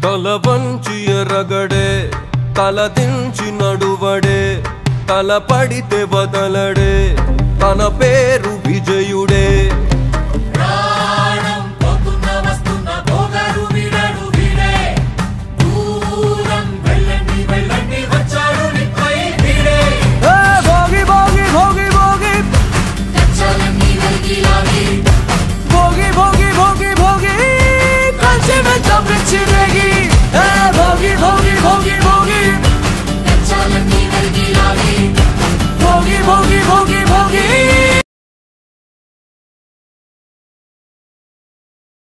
తల వంచి ఎరగడే తల దించి నడువడే తల పడితే వదలడే తన పేరు విజయుడే